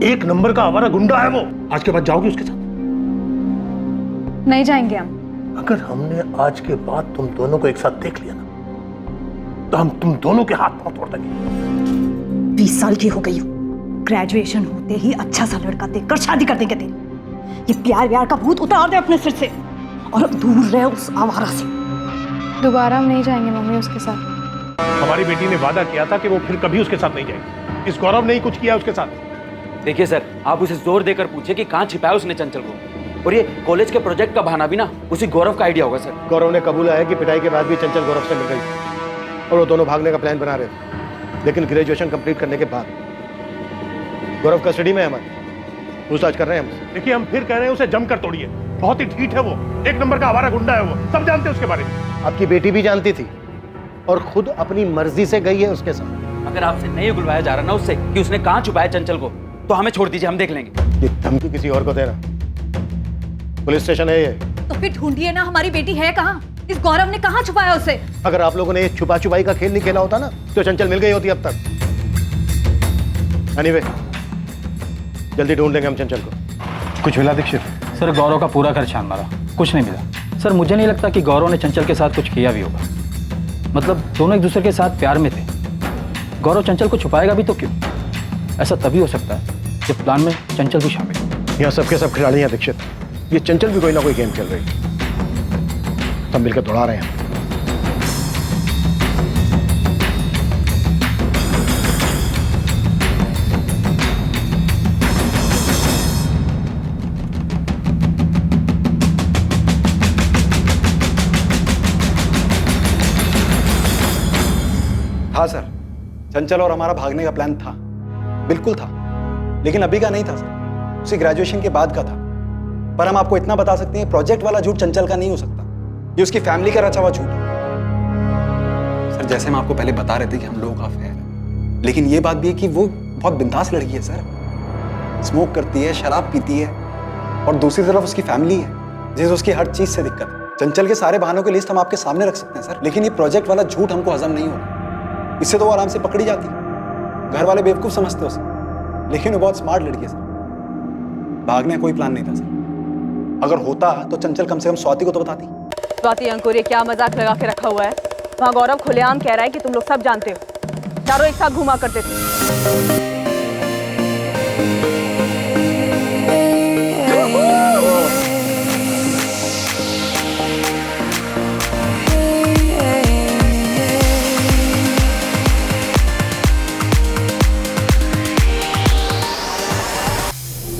एक नंबर का आवारा गुंडा है वो। आज के बाद जाओगी उसके साथ? नहीं जाएंगे हम। अगर हमने आज के बाद तुम दोनों को एक साथ देख लिया ना तो हम तुम दोनों के हाथ पांव तोड़ देंगे। 20 साल की हो गई हो, ग्रेजुएशन होते ही अच्छा सा लड़का देखकर शादी कर देंगे तेरी। ये प्यार व्यार का भूत उतार दे अपने सिर से और अब दूर रहे उस आवारा से। दोबारा हम नहीं जाएंगे मम्मी उसके साथ। हमारी बेटी ने वादा किया था कि वो फिर कभी उसके साथ नहीं जाएगी। इस गौरव ने ही कुछ किया उसके साथ। देखिए सर, आप उसे जोर देकर पूछे कि कहाँ छिपाया उसने चंचल को। और ये कॉलेज के प्रोजेक्ट का बहाना भी ना उसी गौरव का आइडिया होगा सर। गौरव ने कबूला है कि पिटाई के बाद भी चंचल गौरव से मिल गई और वो दोनों भागने का प्लान बना रहे थे। लेकिन ग्रेजुएशन कंप्लीट करने के बाद गौरव कस्टडी में है हमारे, पूछताछ कर रहे हैं हम। देखिए, हम फिर कह रहे हैं उसे जमकर तोड़िए। बहुत ही ढीठ है वो, एक नंबर का आवारा गुंडा है वो, सब जानते हैं उसके बारे में। आपकी बेटी भी जानती थी और खुद अपनी मर्जी से गई है उसके साथ। अगर आपसे नहीं बुलवाया जा रहा ना उससे कि उसने कहाँ छुपाया चंचल को, तो हमें छोड़ दीजिए, हम देख लेंगे। ये धमकी किसी और को देना? पुलिस स्टेशन है ये। तो फिर ढूंढिए ना, हमारी बेटी है कहाँ? इस गौरव ने कहाँ छुपाया उसे? अगर आप लोगों ने ये छुपा छुपाई का खेल नहीं खेला होता ना तो चंचल मिल गई होती अब तक। एनीवे, जल्दी ढूंढ लेंगे हम चंचल को। कुछ मिला दीक्षित? सर गौरव का पूरा घर छान मारा, कुछ नहीं मिला। सर मुझे नहीं लगता कि गौरव ने चंचल के साथ कुछ किया भी होगा। मतलब दोनों एक दूसरे के साथ प्यार में थे। गौरव चंचल को छुपाएगा भी तो क्यों? ऐसा तभी हो सकता है जब प्लान में चंचल भी शामिल हो। यहाँ सबके सब खिलाड़ी हैं दीक्षित। ये चंचल भी कोई ना कोई गेम खेल रही है। सब मिलकर दौड़ा रहे हैं। था सर, चंचल और हमारा भागने का प्लान था, बिल्कुल था, लेकिन अभी का नहीं था सर, उसी ग्रेजुएशन के बाद का था। पर हम आपको इतना बता सकते हैं, प्रोजेक्ट वाला झूठ चंचल का नहीं हो सकता, ये उसकी फैमिली का रचा हुआ झूठ है। सर जैसे हम आपको पहले बता रहे थे कि हम लोगों का अफेयर है, लेकिन ये बात भी है कि वो बहुत बिंदास लड़की है सर। स्मोक करती है, शराब पीती है, और दूसरी तरफ उसकी फैमिली है जिसे उसकी हर चीज से दिक्कत है। चंचल के सारे बहानों की लिस्ट हम आपके सामने रख सकते हैं सर, लेकिन ये प्रोजेक्ट वाला झूठ हमको हजम नहीं होगा। इससे तो वो आराम से पकड़ी जाती, घर वाले बेवकूफ समझते उसे, लेकिन वो बहुत स्मार्ट लड़की है सर। भागने का कोई प्लान नहीं था सर। अगर होता तो चंचल कम से कम स्वाति को तो बताती। स्वाति, अंकुर, ये क्या मजाक लगा के रखा हुआ है? वहाँ गौरव खुलेआम कह रहा है कि तुम लोग सब जानते हो, चारों एक साथ घुमा करते थे।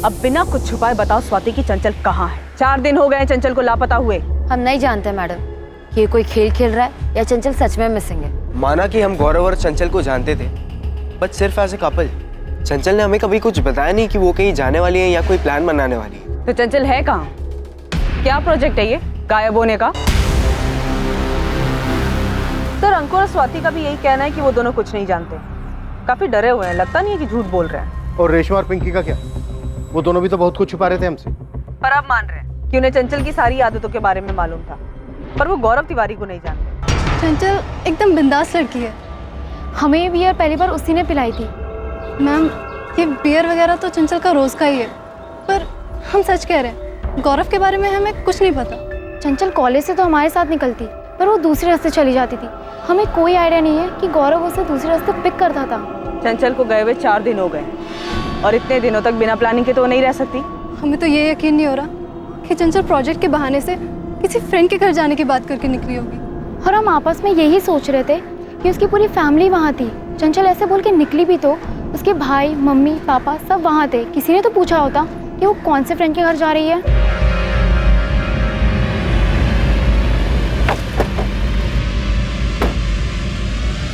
अब बिना कुछ छुपाए बताओ स्वाति की चंचल कहाँ है? 4 दिन हो गए हैं चंचल को लापता हुए। हम नहीं जानते मैडम, ये कोई खेल खेल रहा है या चंचल सच में मिसिंग है। माना कि हम गौरव और चंचल को जानते थे, बट सिर्फ एज ए कपल। चंचल ने हमें कभी कुछ बताया नहीं कि वो कहीं जाने वाली है या कोई प्लान बनाने वाली है। तो चंचल है कहाँ? क्या प्रोजेक्ट है ये गायब होने का? सर, अंकुर और स्वाति का भी यही कहना है कि वो दोनों कुछ नहीं जानते, काफी डरे हुए हैं, लगता नहीं है कि झूठ बोल रहे हैं। और रेशमा और पिंकी का क्या? वो दोनों भी तो बहुत कुछ छुपा रहे थे हमसे। पर अब मान रहे हैं कि उन्हें चंचल की सारी आदतों के बारे में मालूम था, पर वो गौरव तिवारी को नहीं जानते। चंचल एकदम बिंदास लड़की है। हमें ये बियर पहली बार उसी ने पिलाई थी। मैम, ये बियर वगैरह तो चंचल का रोज़ का ही है, पर हम सच कह रहे हैं, गौरव के बारे में हमें कुछ नहीं पता। चंचल कॉलेज से तो हमारे साथ निकलती, पर वो दूसरे रास्ते चली जाती थी। हमें कोई आइडिया नहीं है कि गौरव उसे दूसरे रास्ते पिक करता था। चंचल को गए हुए 4 दिन हो गए और इतने दिनों तक बिना प्लानिंग के तो वो नहीं रह सकती। हमें तो ये यकीन नहीं हो रहा कि चंचल प्रोजेक्ट के बहाने से किसी फ्रेंड के घर जाने की बात करके निकली होगी। और हम आपस में यही सोच रहे थे कि उसकी पूरी फैमिली वहाँ थी। चंचल ऐसे बोल के निकली भी तो उसके भाई, मम्मी, पापा सब वहाँ थे। किसी ने तो पूछा होता कि वो कौन से फ्रेंड के घर जा रही है।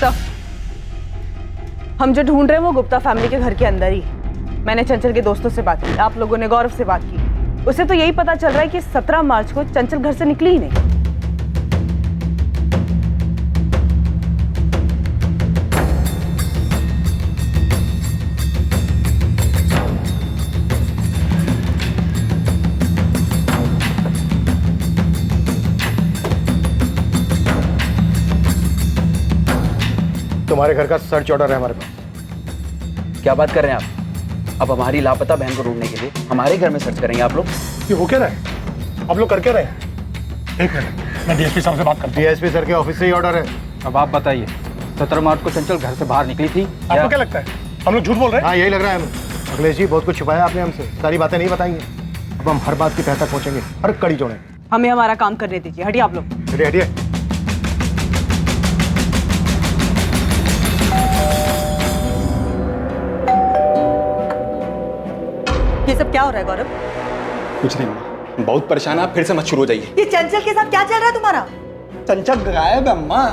तो हम जो ढूंढ रहे हैं वो गुप्ता फैमिली के घर के अंदर ही है। मैंने चंचल के दोस्तों से बात की, आप लोगों ने गौरव से बात की। उसे तो यही पता चल रहा है कि 17 मार्च को चंचल घर से निकली ही नहीं। तुम्हारे घर का सर्च ऑर्डर है हमारे पास। क्या बात कर रहे हैं आप? अब हमारी लापता बहन को ढूंढने के लिए हमारे घर में सर्च करेंगे आप लोग? ये हो क्या रहा है? आप लोग कर क्या रहे हैं? एक मिनट, मैं डीएसपी साहब से बात करता हूं। डीएसपी सर के ऑफिस से ही ऑर्डर है। अब आप बताइए, 17 मार्च को चंचल घर से बाहर निकली थी? आपको क्या लगता है हम लोग झूठ बोल रहे हैं? हाँ, यही लग रहा है हमें। अखिलेश जी, बहुत कुछ छुपाया आपने हमसे, सारी बातें नहीं बताएंगे। अब हम हर बात की तह तक पहुंचेंगे, हर कड़ी जोड़ें। हमें हमारा काम करने दीजिए। हटिए आप लोग। हटिए हटिए। ये सब क्या हो रहा है गौरव? कुछ नहीं अम्मा, बहुत परेशान है। आप फिर से मत शुरू हो जाइए। ये चंचल के साथ क्या चल रहा है तुम्हारा? चंचल गायब है अम्मा,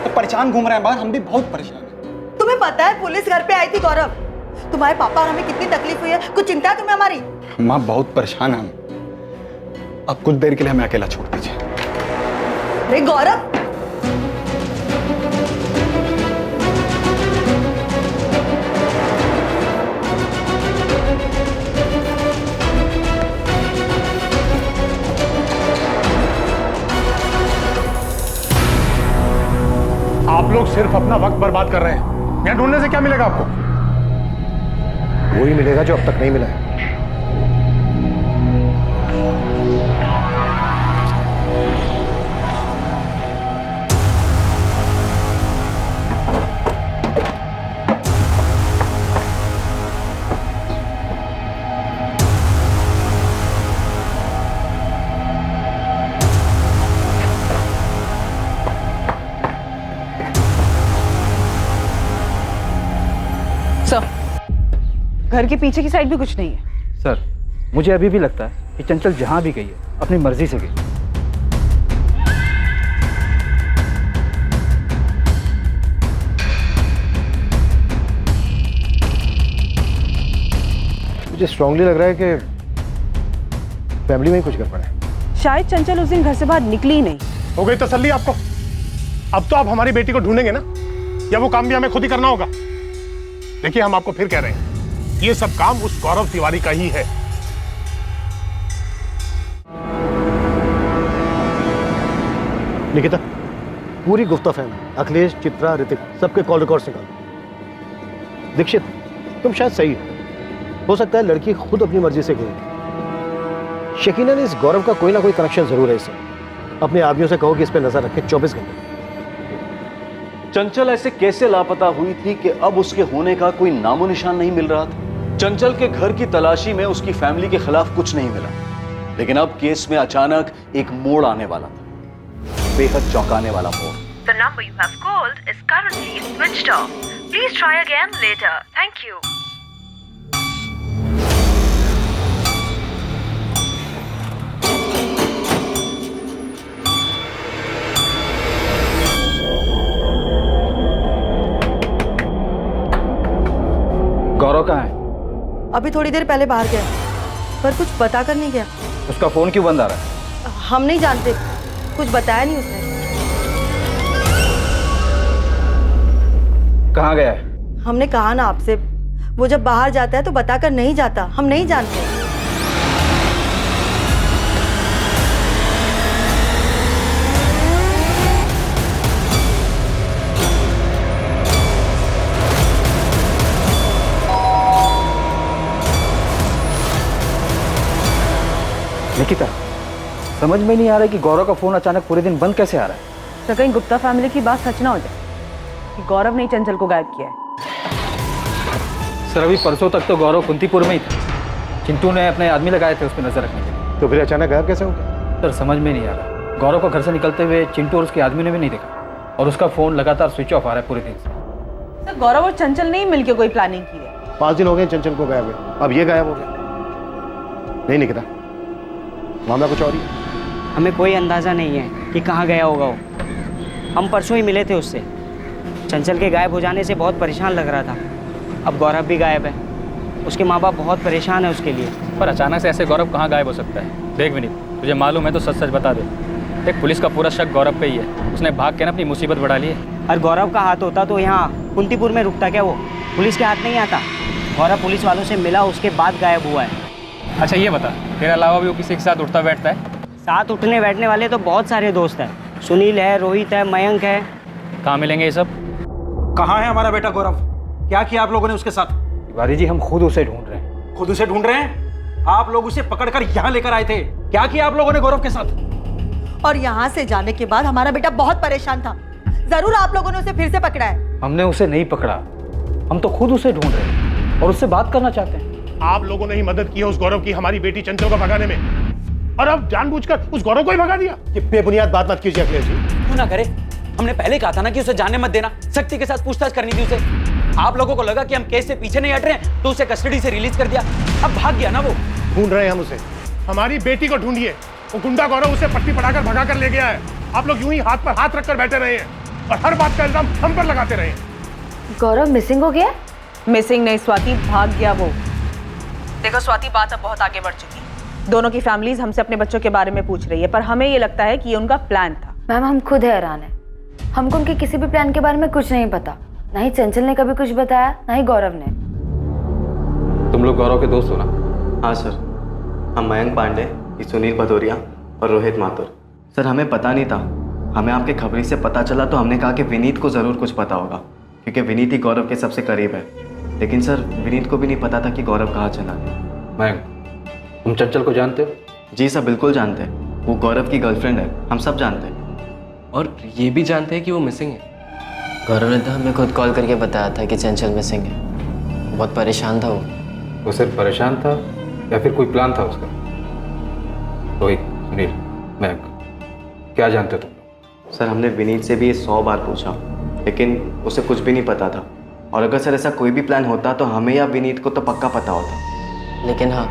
तो परेशान घूम रहे हैं बाहर। हम भी बहुत परेशान हैं। तुम्हें पता है पुलिस घर पे आई थी गौरव। तुम्हारे पापा और हमें कितनी तकलीफ हुई है, कुछ चिंता है तुम्हें हमारी? अम्मा बहुत परेशान है हम। अब कुछ देर के लिए हमें अकेला छोड़ दीजिए। अरे गौरव, आप लोग सिर्फ अपना वक्त बर्बाद कर रहे हैं। यहाँ ढूंढने से क्या मिलेगा आपको? वही मिलेगा जो अब तक नहीं मिला है। घर के पीछे की साइड भी कुछ नहीं है। सर, मुझे अभी भी लगता है कि चंचल जहां भी गई है अपनी मर्जी से गई। मुझे स्ट्रांगली लग रहा है कि फैमिली में ही कुछ गड़बड़ है। शायद चंचल उस दिन घर से बाहर निकली ही नहीं। हो गई तसल्ली आपको? अब तो आप हमारी बेटी को ढूंढेंगे ना, या वो काम भी हमें खुद ही करना होगा? देखिए, हम आपको फिर कह रहे हैं, ये सब काम उस गौरव तिवारी का ही है। निकिता, पूरी गुप्ता फैमिली, अखिलेश, चित्रा, ऋतिक, सबके कॉल रिकॉर्ड्स निकाल। दीक्षित, तुम शायद सही हो सकता है लड़की खुद अपनी मर्जी से गई। शकीना ने इस गौरव का कोई ना कोई कनेक्शन जरूर है इससे। अपने आदमियों से कहो कि इस पे नजर रखें 24 घंटे। चंचल ऐसे कैसे लापता हुई थी कि अब उसके होने का कोई नामो निशान नहीं मिल रहा था? चंचल के घर की तलाशी में उसकी फैमिली के खिलाफ कुछ नहीं मिला, लेकिन अब केस में अचानक एक मोड़ आने वाला था, बेहद चौंकाने वाला मोड़। The number you have called is currently switched off. Please try again later. Thank you. गौरव कहाँ है? अभी थोड़ी देर पहले बाहर गया, पर कुछ बता कर नहीं गया। उसका फोन क्यों बंद आ रहा है? हम नहीं जानते, कुछ बताया नहीं उसने। कहाँ गया है? हमने कहा ना आपसे, वो जब बाहर जाता है तो बताकर नहीं जाता। हम नहीं जानते। किसकी तरह? समझ में नहीं आ रहा है कि गौरव का फोन अचानक पूरे दिन बंद कैसे आ रहा है। तो कहीं गुप्ता फैमिली की बात सच ना हो जाए कि गौरव ने ही चंचल को गायब किया है। सर अभी परसों तक तो गौरव कुंतीपुर में ही था। चिंटू ने अपने आदमी लगाए थे उस पर नजर रखने के लिए। तो फिर अचानक गायब कैसे हो गया? सर समझ में नहीं आ रहा। गौरव को घर से निकलते हुए चिंटू और उसके आदमी ने भी नहीं देखा और उसका फोन लगातार स्विच ऑफ आ रहा है पूरे दिन से। तो गौरव और चंचल ने ही मिलकर कोई प्लानिंग की है। 5 दिन हो गए चंचल को गायब हुए, अब ये गायब हो गया। नहीं निकिता, मामला कुछ और ही है। हमें कोई अंदाज़ा नहीं है कि कहाँ गया होगा वो। हम परसों ही मिले थे उससे। चंचल के गायब हो जाने से बहुत परेशान लग रहा था। अब गौरव भी गायब है, उसके माँ बाप बहुत परेशान है उसके लिए। पर अचानक से ऐसे गौरव कहाँ गायब हो सकता है? देख विनीत, तुझे मालूम है तो सच सच बता दे। देख पुलिस का पूरा शक गौरव पे ही है। उसने भाग के ना अपनी मुसीबत बढ़ा ली है। और गौरव का हाथ होता तो यहाँ कुंतीपुर में रुकता क्या वो? पुलिस के हाथ नहीं आता। गौरव पुलिस वालों से मिला, उसके बाद गायब हुआ है। अच्छा ये बता, तेरे अलावा भी वो किसी के साथ उठता बैठता है? साथ उठने बैठने वाले तो बहुत सारे दोस्त हैं। सुनील है, रोहित है, मयंक है। कहाँ मिलेंगे ये सब? कहाँ है हमारा बेटा गौरव? क्या किया आप लोगों ने उसके साथ? तिवारी जी हम खुद उसे ढूंढ रहे हैं। खुद उसे ढूंढ रहे हैं? आप लोग उसे पकड़कर यहाँ लेकर आए थे। क्या किया आप लोगों ने गौरव के साथ? और यहाँ से जाने के बाद हमारा बेटा बहुत परेशान था। जरूर आप लोगों ने उसे फिर से पकड़ा है। हमने उसे नहीं पकड़ा, हम तो खुद उसे ढूंढ रहे हैं और उससे बात करना चाहते हैं। आप लोगों ने ही मदद की है उस गौरव की, हमारी बेटी चंचल को भगाने में, और अब जानबूझकर उस गौरव को ही भगा दिया। ये बेबुनियाद बात मत कीजिए अखिलेश जी। क्यों ना करे? हमने पहले कहा था ना कि उसे जाने मत देना, सख्ती के साथ पूछताछ करनी थी उसे। आप लोगों को लगा कि हम केस से पीछे नहीं हट रहे हैं तो उसे कस्टडी से रिलीज कर दिया। अब भाग गया ना वो। ढूंढ रहे हैं हम उसे। हमारी बेटी को ढूंढिए। वो गुंडा गौरव उसे पट्टी पढ़ाकर भगा कर ले गया है। आप लोग यूं ही हाथ पर हाथ रखकर बैठे रहे हैं और हर बात का इल्जाम हम पर लगाते रहे हैं। गौरव मिसिंग हो गया? मिसिंग नहीं स्वाति, भाग गया वो। देखो स्वाति, बात अब बहुत आगे बढ़ चुकी है। दोनों की फैमिलीज हमसे अपने बच्चों के बारे में पूछ रही है, पर हमें ये लगता है कि ये उनका प्लान था। मैम हम खुद हैरान हैं। हमको उनके किसी भी प्लान के बारे में कुछ नहीं पता। ना ही चंचल ने कभी कुछ बताया, ना ही गौरव ने। तुम लोग गौरव के दोस्त हो ना? हाँ सर, हम मयंक पांडे, सुनील भदौरिया और रोहित माथुर। सर हमें पता नहीं था, हमें आपके खबरी से पता चला तो हमने कहा कि विनीत को ज़रूर कुछ पता होगा, क्योंकि विनीत ही गौरव के सबसे करीब है। लेकिन सर विनीत को भी नहीं पता था कि गौरव कहाँ चला गया। मयंक, तुम चंचल को जानते हो? जी सर बिल्कुल जानते हैं, वो गौरव की गर्लफ्रेंड है, हम सब जानते हैं। और ये भी जानते हैं कि वो मिसिंग है। गौरव ने तो हमें खुद कॉल करके बताया था कि चंचल मिसिंग है। बहुत परेशान था वो सिर्फ परेशान था या फिर कोई प्लान था उसका? रोहित, सुनील, मयंक, क्या जानते तुम? सर हमने विनीत से भी ये 100 बार पूछा, लेकिन उसे कुछ भी नहीं पता था। और अगर सर ऐसा कोई भी प्लान होता तो हमें या विनीत को तो पक्का पता होता। लेकिन हाँ,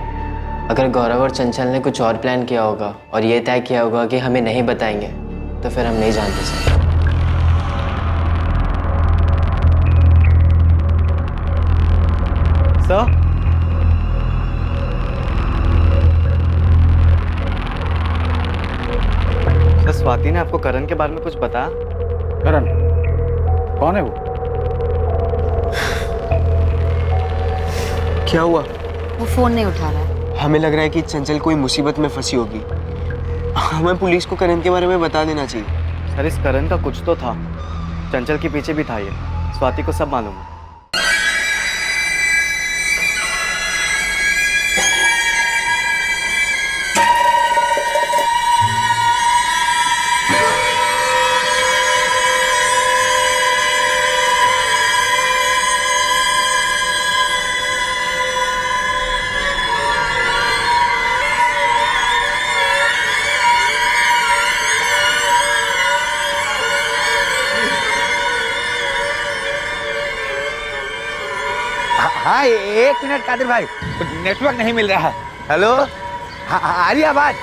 अगर गौरव और चंचल ने कुछ और प्लान किया होगा और ये तय किया होगा कि हमें नहीं बताएंगे, तो फिर हम नहीं जानते सर। सर स्वाति ने आपको करण के बारे में कुछ बताया? करण कौन है वो? क्या हुआ? वो फोन नहीं उठा रहा है। हमें लग रहा है कि चंचल कोई मुसीबत में फंसी होगी। हमें पुलिस को करण के बारे में बता देना चाहिए। सर इस करण का कुछ तो था, चंचल के पीछे भी था ये। स्वाति को सब मालूम है। हाँ 1 मिनट कादिर भाई, नेटवर्क नहीं मिल रहा है। हेलो, हाँ आ रही आवाज?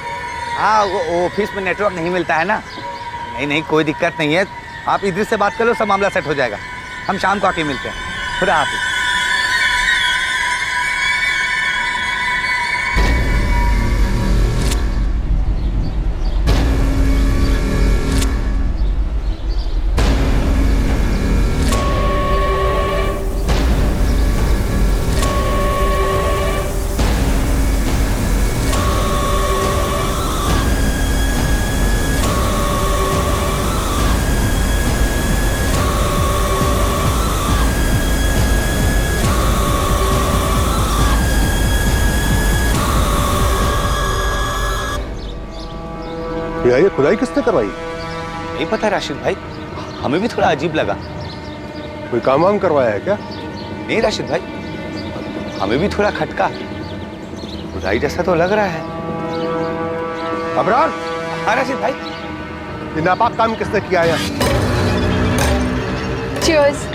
हाँ वो ऑफिस में नेटवर्क नहीं मिलता है ना। नहीं कोई दिक्कत नहीं है, आप इधर से बात कर लो, सब मामला सेट हो जाएगा। हम शाम को आके मिलते हैं। खुदा हाफिज। भैया ये खुदाई किसने करवाई? नहीं पता राशिद भाई, हमें भी थोड़ा अजीब लगा। कोई काम वाम करवाया है क्या? नहीं राशिद भाई, हमें भी थोड़ा खटका, खुदाई जैसा तो लग रहा है। अबरार। हाँ राशिद भाई। ये नापाक काम किसने किया है? Cheers.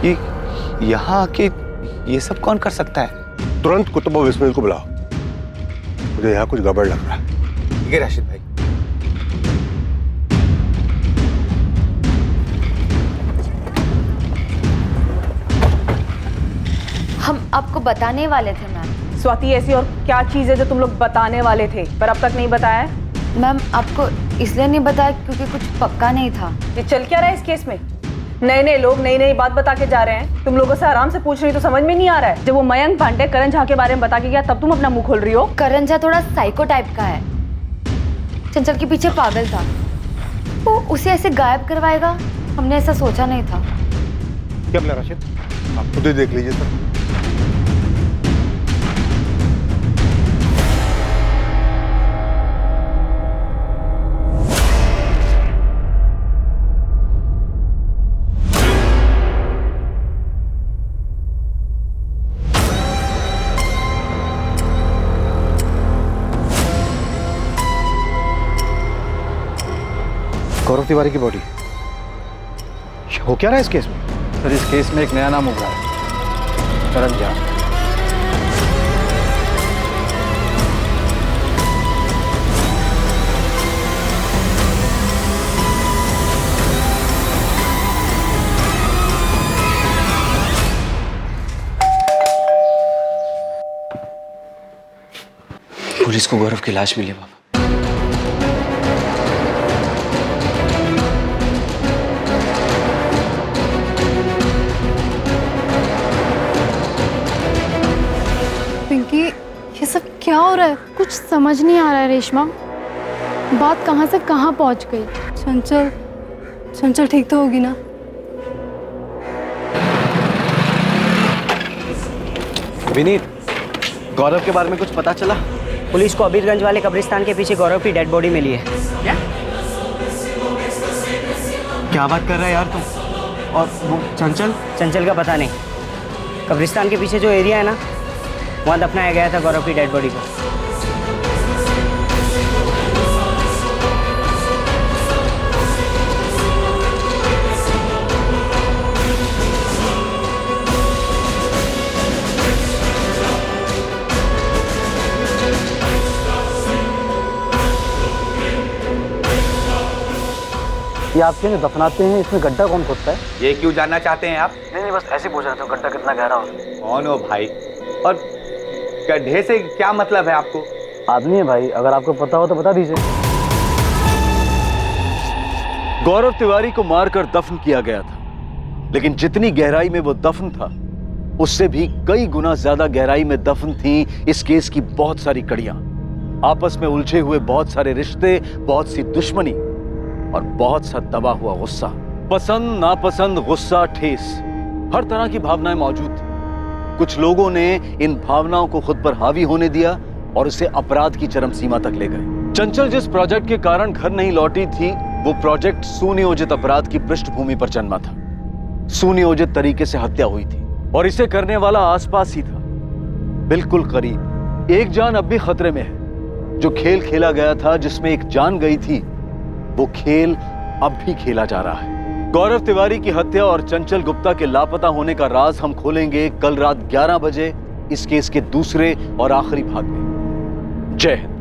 ये यहाँ आके ये सब कौन कर सकता है? तुरंत कुतुब और बिस्मिल को बुलाओ, मुझे यहाँ कुछ गड़बड़ लग रहा है। ठीक है राशिद भाई। हम आपको बताने वाले थे मैम। स्वाति, ऐसी और क्या चीज़ है जो तुम लोग बताने वाले थे पर अब तक नहीं बताया? मैम आपको इसलिए नहीं बताया क्योंकि कुछ पक्का नहीं था। ये चल क्या रहा है इस केस में? नए नए लोग नई नई बात बता के जा रहे हैं, तुम लोगों से आराम से पूछ रही तो समझ में नहीं आ रहा है। जब वो मयंक पांडे करण झा के बारे में बता के गया तब तुम अपना मुंह खोल रही हो। करण झा थोड़ा साइको टाइप का है, चंचल के पीछे पागल था, वो उसे ऐसे गायब करवाएगा हमने ऐसा सोचा नहीं था। क्या बोला राशिद? आप खुद ही देख लीजिए सर। गौरव तिवारी की बॉडी हो क्या रहा है इस केस में? सर इस केस में एक नया नाम उभरा है, करण झा। पुलिस को गौरव की लाश मिली बाबा। पिंकी, ये सब क्या हो रहा है? कुछ समझ नहीं आ रहा है रेशमा, बात कहाँ से कहाँ पहुँच गई। चंचल, चंचल ठीक तो होगी ना? विनीत, गौरव के बारे में कुछ पता चला? पुलिस को अबीरगंज वाले कब्रिस्तान के पीछे गौरव की डेड बॉडी मिली है। क्या बात कर रहा है यार तुम? और वो चंचल? चंचल का पता नहीं, कब्रिस्तान के पीछे जो एरिया है ना, वहाँ दफनाया गया था गौरव की डेड बॉडी को। ये आप क्यों दफनाते हैं, इसमें गड्ढा कौन खोदता है? ये क्यों जानना चाहते हैं आप? नहीं बस ऐसे पूछ रहे थे गड्ढा कितना गहरा हो। कौन हो भाई? और गड्ढे से क्या मतलब है आपको? आदमी है भाई, अगर आपको पता हो तो बता दीजिए। गौरव तिवारी को मारकर दफन किया गया था, लेकिन जितनी गहराई में वो दफन था उससे भी कई गुना ज्यादा गहराई में दफन थी इस केस की बहुत सारी कड़ियां। आपस में उलझे हुए बहुत सारे रिश्ते, बहुत सी दुश्मनी और बहुत सा दबा हुआ गुस्सा। पसंद नापसंद, गुस्सा, ठेस, हर तरह की भावनाएं मौजूद थी। कुछ लोगों ने इन भावनाओं को खुद पर हावी होने दिया और इसे अपराध की चरम सीमा तक ले गए। चंचल जिस प्रोजेक्ट के कारण घर नहीं लौटी थी, वो प्रोजेक्ट सुनियोजित अपराध की पृष्ठभूमि पर जन्मा था। सुनियोजित तरीके से हत्या हुई थी और इसे करने वाला आसपास ही था, बिल्कुल करीब। एक जान अब भी खतरे में है। जो खेल खेला गया था, जिसमें एक जान गई थी, वो खेल अब भी खेला जा रहा है। गौरव तिवारी की हत्या और चंचल गुप्ता के लापता होने का राज हम खोलेंगे कल रात 11 बजे इस केस के दूसरे और आखिरी भाग में। जय हिंद।